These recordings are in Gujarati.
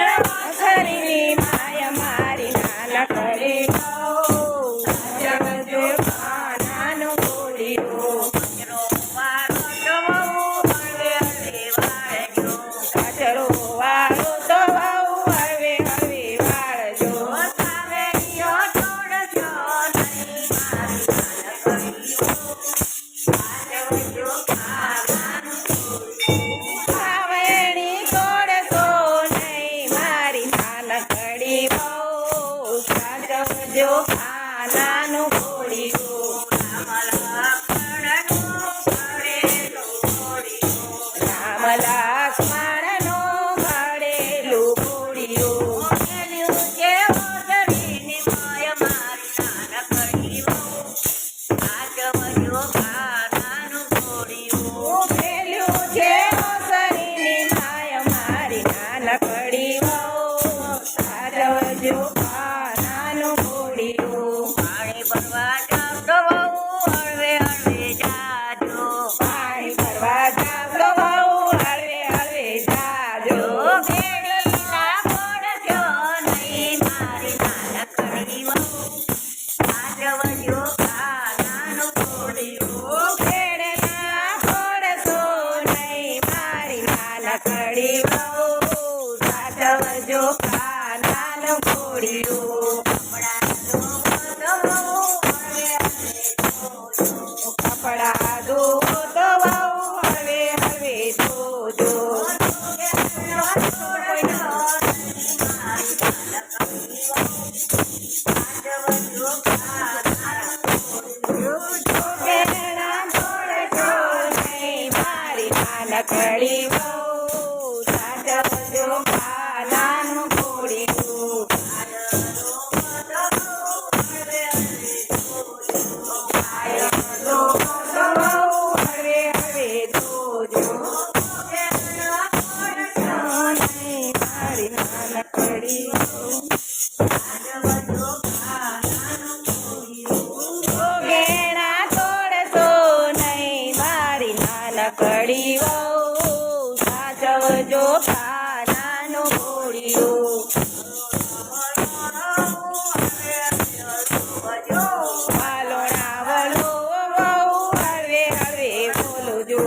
અસરીની માય મારી નાનકડી સાચવજો નાનું ગોળિયું કચરો વાળો તો બહુ હળવે હળવે વાળજો સાવરણી તોડશો નહીં મારી નાનકડી બહુ સાચવજો નાનું ગોળિયું રામ લક્ષ્મણનું ઘડેલું ગોળિયું ઉભેલું છે ઓસરીની માય મારી નાનકડી બહુ સાચવજો નાનું ગોળિયું પાણી ભરવા જાવ તો બહુ હળવે હળવે જાજો ભેળીના પડશો નહીં મારી નાનકડી બહુ સાચવજો નાનું ગોળિયું ભેળીના પડશો નહીં મારી નાનકડી બહુ સાચવજો નાનું ગોળિયું કપડા ધોવો તો બહુ હળવે હળવે ધોજો ઘેણા તોડશો નહીં મારી નાનકડી બહુ સાચવજો નાનું ગોળિયું હળવે હળવે ધોજો મારી નાનકડી ઘેણા તોડશો નહીં મારી નાનકડી બહુ સાચવજો નાનું ગોળિયું વાલોણા વલો બહુ હળવે હળવે બોલજો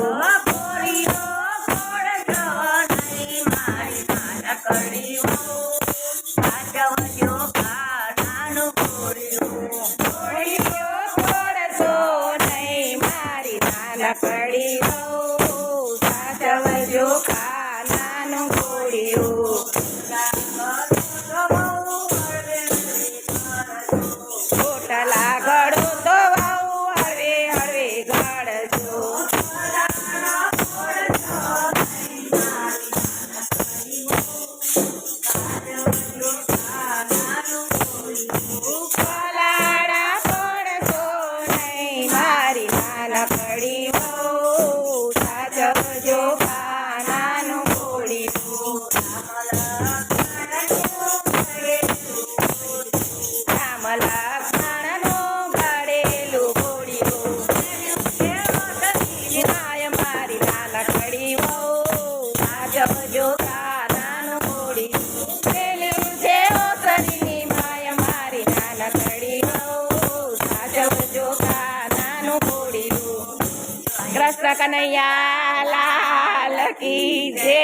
તોડશો નહીં મારી નાનકડી બહુ સાચવજો નાનું ગોળિયું ઓટલા ઘડો તો બહુ હળવે હળવે ઘડજો પલાળા પડશો નહીં મારી નાનકડી બહુ સાચવજો નાનું ગોળિયું રામ લક્ષ્મણનું ઘડેલું ગોળિયું માય મારી નાનકડી બહુ સાચવજો નાનું ગોળિયું પેલું છે ઓસરીની માય મારી નાનકડી બહુ સાચવજો નાનું ગોળિયું કૃષ્ણ કનૈયા લાલ કી જય।